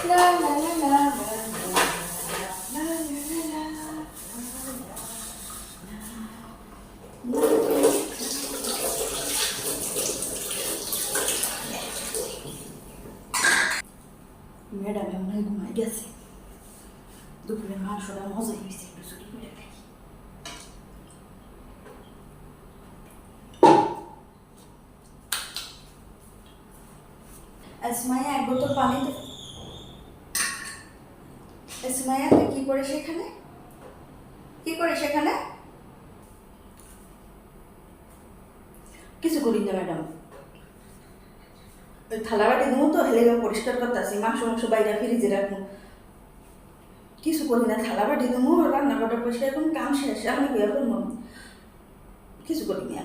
লা লা লা লা লা লা ম্যাডাম এমন ঘুমাই গেছে। দুপুরে মাংসটা মজা হয়েছে, একটু ছুটি করে খাই। আসমাইয়া এক বোতল পানি দে। আসমাইয়া তুই কি করে সেখানে? কি করে সেখানে? কিছু করি না ম্যাডাম, ওই থালা বাটি দেবো তো হেলে পরিষ্কার করতে আসি, মাংস মাংস বাইরে ফ্রিজে রাখবো। কিছু করি না, থালা বাটি দেবো, রান্নাঘরটা পরিষ্কার করুন, কাম শেষ, আমি কি করবো? কিছু করি না।